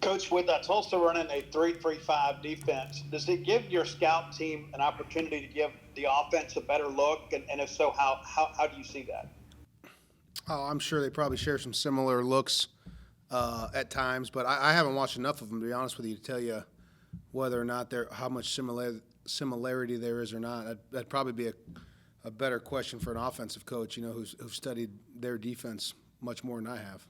Coach, with Tulsa running a 3-3-5 defense, does it give your scout team an opportunity to give the offense a better look? And if so, how do you see that? Oh, I'm sure they probably share some similar looks at times, but I haven't watched enough of them to be honest with you to tell you whether or not how much similarity there is or not. That'd probably be a better question for an offensive coach, who's studied their defense much more than I have.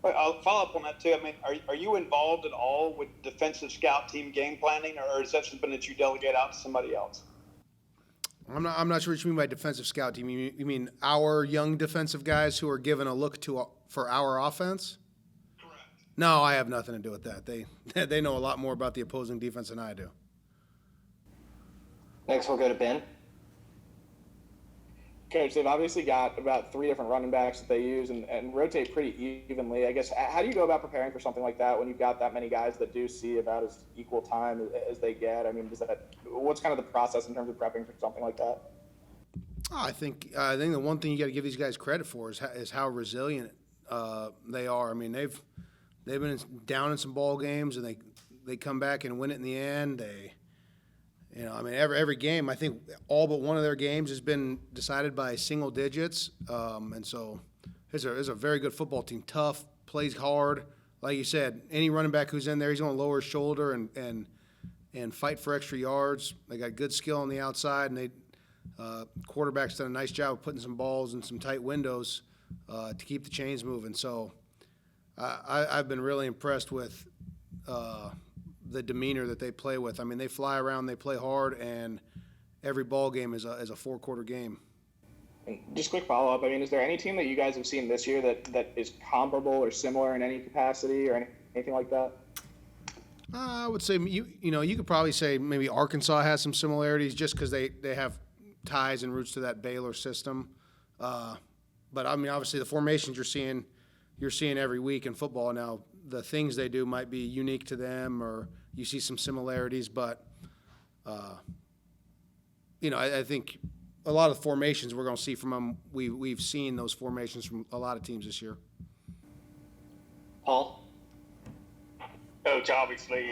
I'll follow up on that too. I mean, are you involved at all with defensive scout team game planning, or is that something that you delegate out to somebody else? I'm not sure what you mean by defensive scout team. You mean our young defensive guys who are given a look for our offense? Correct. No, I have nothing to do with that. They know a lot more about the opposing defense than I do. Next, we'll go to Ben. Coach, they've obviously got about 3 different running backs that they use and rotate pretty evenly. I guess, how do you go about preparing for something like that when you've got that many guys that do see about as equal time as they get? I mean, what's kind of the process in terms of prepping for something like that? I think the one thing you got to give these guys credit for is how resilient they are. I mean, they've been down in some ball games and they come back and win it in the end. Every game, I think all but one of their games has been decided by single digits. And so it's a very good football team. Tough, plays hard. Like you said, any running back who's in there, he's going to lower his shoulder and fight for extra yards. They got good skill on the outside, and quarterback's done a nice job of putting some balls in some tight windows to keep the chains moving. So I've been really impressed with the demeanor that they play with. I mean, they fly around, they play hard, and every ball game is a 4-quarter game. And just quick follow-up, I mean, is there any team that you guys have seen this year that is comparable or similar in any capacity or anything like that? I would say, you could probably say maybe Arkansas has some similarities just because they have ties and roots to that Baylor system. But, I mean, obviously the formations you're seeing every week in football now, the things they do might be unique to them or you see some similarities, but, I think a lot of the formations we're going to see from them, we've seen those formations from a lot of teams this year. Paul? Coach, obviously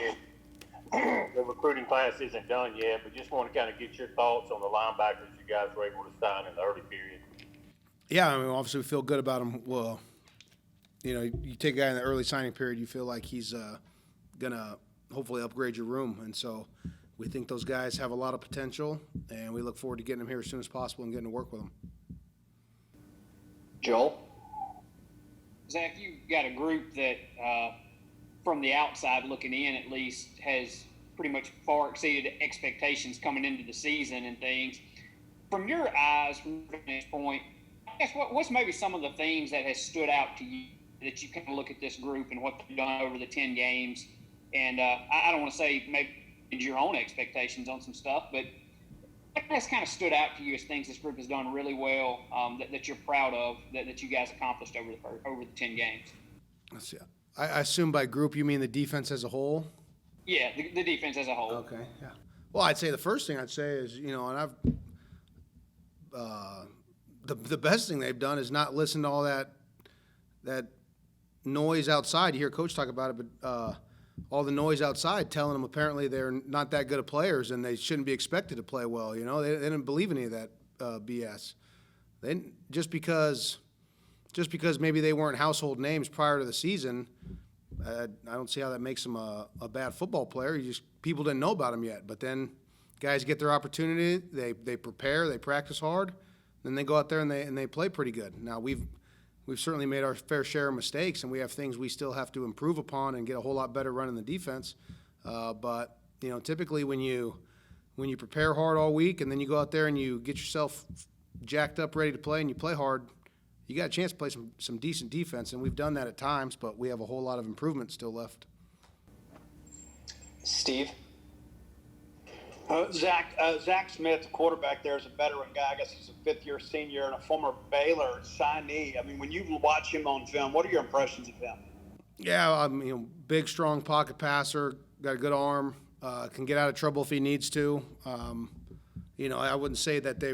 the recruiting class isn't done yet, but just want to kind of get your thoughts on the linebackers you guys were able to sign in the early period. Yeah, I mean, obviously we feel good about them. Well, you take a guy in the early signing period, you feel like he's going to hopefully upgrade your room. And so we think those guys have a lot of potential, and we look forward to getting them here as soon as possible and getting to work with them. Joel? Zach, you've got a group that, from the outside looking in at least, has pretty much far exceeded expectations coming into the season and things. From your eyes, from this point, I guess what's maybe some of the things that has stood out to you that you kind of look at this group and what they've done over the 10 games? And I don't want to say maybe your own expectations on some stuff, but what has kind of stood out to you as things this group has done really well that you're proud of that you guys accomplished over the 10 games? Let's see. I assume by group you mean the defense as a whole? Yeah, the defense as a whole. Okay, yeah. Well, I'd say the first thing I'd say is, and I've the best thing they've done is not listen to all that noise outside. You hear Coach talk about it, but all the noise outside telling them apparently they're not that good of players and they shouldn't be expected to play well. They didn't believe any of that BS. Just because maybe they weren't household names prior to the season, I don't see how that makes them a bad football player. People didn't know about them yet. But then guys get their opportunity, they prepare, they practice hard, then they go out there and they play pretty good. Now we've certainly made our fair share of mistakes, and we have things we still have to improve upon and get a whole lot better running the defense. But typically when you prepare hard all week and then you go out there and you get yourself jacked up, ready to play, and you play hard, you got a chance to play some decent defense, and we've done that at times, but we have a whole lot of improvement still left. Steve? Zach Smith, the quarterback there, is a veteran guy. I guess he's a fifth-year senior and a former Baylor signee. I mean, when you watch him on film, what are your impressions of him? Yeah, big, strong pocket passer, got a good arm, can get out of trouble if he needs to. I wouldn't say that they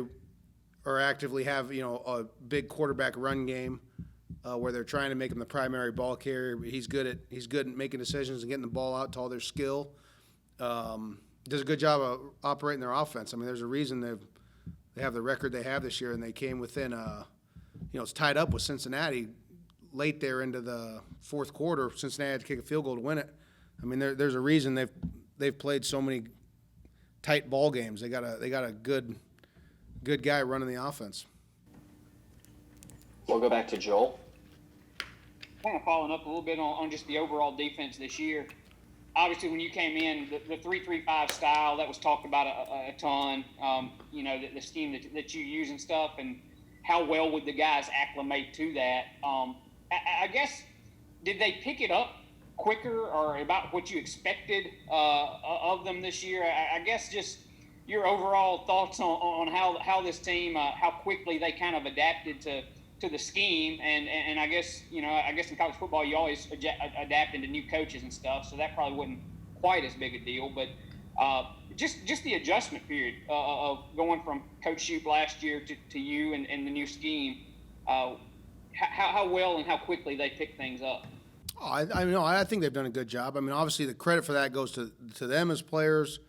or actively have a big quarterback run game, where they're trying to make him the primary ball carrier. He's good at making decisions and getting the ball out to all their skill. Does a good job of operating their offense. I mean, there's a reason they have the record they have this year, and they came within it's tied up with Cincinnati late there into the fourth quarter. Cincinnati had to kick a field goal to win it. I mean, there's a reason they've played so many tight ball games. They got a good guy running the offense. We'll go back to Joel. Kind of following up a little bit on just the overall defense this year. Obviously, when you came in, the 3-3-5 style, that was talked about a ton. The scheme that you use and stuff, and how well would the guys acclimate to that? I guess, did they pick it up quicker or about what you expected of them this year? I guess just your overall thoughts on how this team, how quickly they kind of adapted to the scheme, and I guess in college football you always adapt into new coaches and stuff, so that probably wasn't quite as big a deal. But just the adjustment period of going from Coach Shoup last year to you and the new scheme, how well and how quickly they pick things up. Oh, I think they've done a good job. I mean, obviously the credit for that goes to them as players,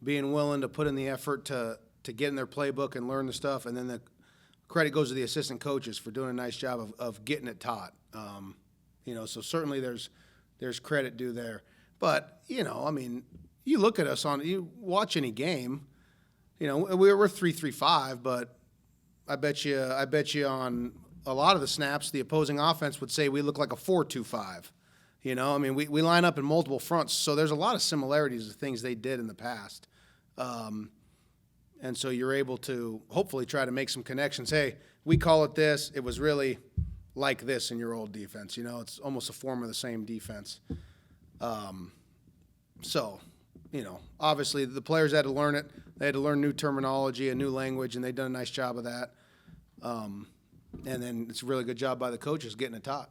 being willing to put in the effort to get in their playbook and learn the stuff, and then the credit goes to the assistant coaches for doing a nice job of getting it taught. So certainly there's credit due there. But, I mean, you look at us you watch any game, we're 3-3-5, but I bet you on a lot of the snaps, the opposing offense would say we look like a 4-2-5. I mean, we line up in multiple fronts, so there's a lot of similarities to things they did in the past. And so you're able to hopefully try to make some connections. Hey, we call it this. It was really like this in your old defense. It's almost a form of the same defense. Obviously the players had to learn it. They had to learn new terminology, a new language, and they've done a nice job of that. And then it's a really good job by the coaches getting it taught.